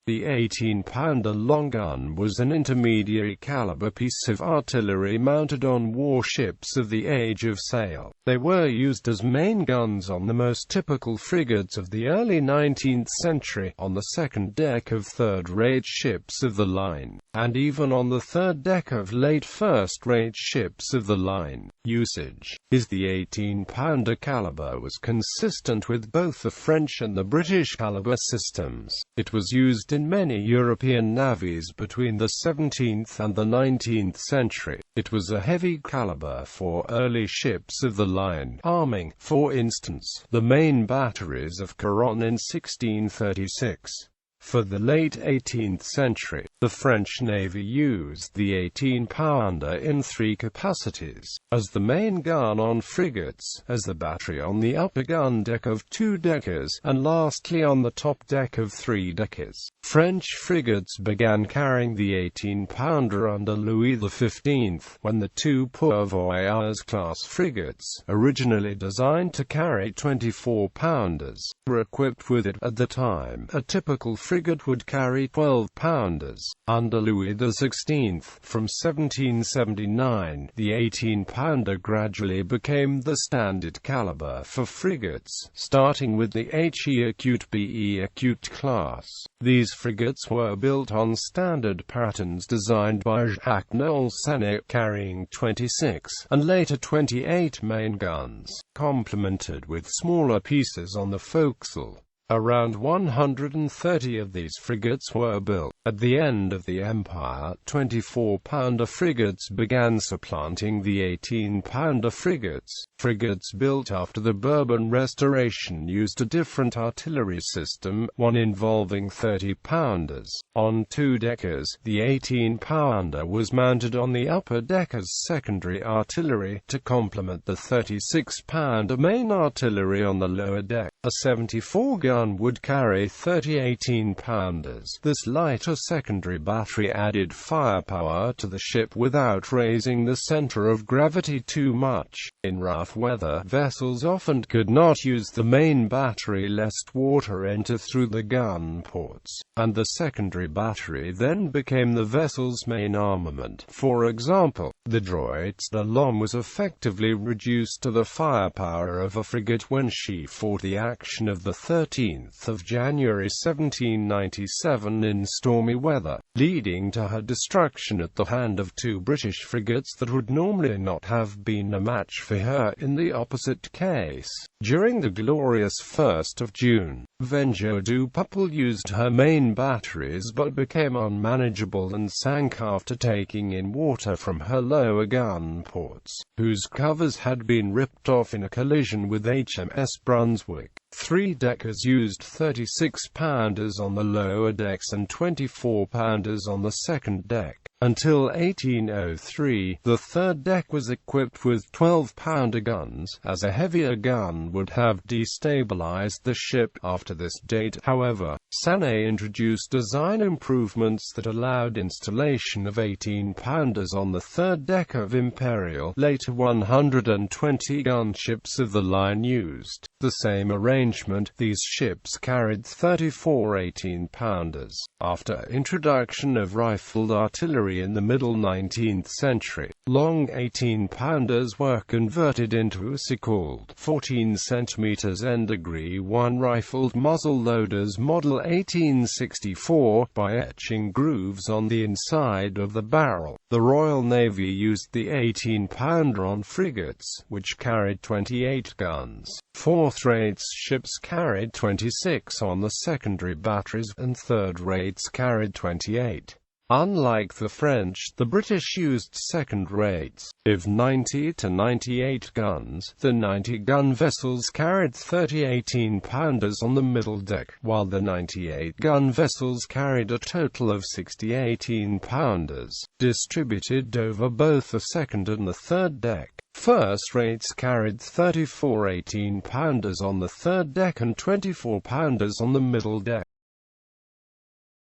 The 18-pounder long gun was an intermediary caliber piece of artillery mounted on warships of the age of sail. They were used as main guns on the most typical frigates of the early 19th century, on the second deck of third-rate ships of the line, and even on the third deck of late first-rate ships of the line. Usage is the 18-pounder caliber was consistent with both the French and the British caliber systems. It was used in many European navies between the 17th and the 19th century. It was a heavy caliber for early ships of the line, arming, for instance, the main batteries of Caron in 1636. For the late 18th century, the French Navy used the 18-pounder in three capacities: as the main gun on frigates, as the battery on the upper gun deck of two-deckers, and lastly on the top deck of three-deckers. French frigates began carrying the 18-pounder under Louis XV, when the two Pour Voyageurs-class frigates, originally designed to carry 24-pounders, were equipped with it. At the time, a typical frigate would carry 12-pounders. Under Louis XVI, from 1779, the 18-pounder gradually became the standard caliber for frigates, starting with the HE Acute BE Acute class. These frigates were built on standard patterns designed by Jacques Nolsene, carrying 26, and later 28 main guns, complemented with smaller pieces on the forecastle. Around 130 of these frigates were built. At the end of the Empire, 24-pounder frigates began supplanting the 18-pounder frigates. Frigates built after the Bourbon Restoration used a different artillery system, one involving 30-pounders. On two-deckers, the 18-pounder was mounted on the upper deck as secondary artillery, to complement the 36-pounder main artillery on the lower deck. A 74-gun would carry 30 18-pounders. This lighter secondary battery added firepower to the ship without raising the center of gravity too much. In rough weather, vessels often could not use the main battery lest water enter through the gun ports, and the secondary battery then became the vessel's main armament. For example, the Droit-de-l'Homme was effectively reduced to the firepower of a frigate when she fought the action of the 13th of January 1797 in stormy weather, leading to her destruction at the hand of two British frigates that would normally not have been a match for her in the opposite case. During the glorious 1st of June, Vengeance du Peuple used her main batteries but became unmanageable and sank after taking in water from her lower gun ports, whose covers had been ripped off in a collision with HMS Brunswick. Three-deckers used 36-pounders on the lower decks and 24-pounders on the second deck. Until 1803, the third deck was equipped with 12-pounder guns, as a heavier gun would have destabilized the ship. After this date, however, Sanet introduced design improvements that allowed installation of 18-pounders on the third deck of Imperial. Later 120-gun ships of the line used the same arrangement. These ships carried 34 18-pounders. After introduction of rifled artillery in the middle 19th century, long 18-pounders were converted into so-called 14 cm N degree 1 rifled muzzle loaders model 1864, by etching grooves on the inside of the barrel. The Royal Navy used the 18-pounder on frigates, which carried 28 guns. Fourth-rates ships carried 26 on the secondary batteries, and third-rates carried 28. Unlike the French, the British used second rates of 90 to 98 guns. The 90-gun vessels carried 30 18-pounders on the middle deck, while the 98-gun vessels carried a total of 60 18-pounders, distributed over both the second and the third deck. First rates carried 34 18-pounders on the third deck and 24-pounders on the middle deck.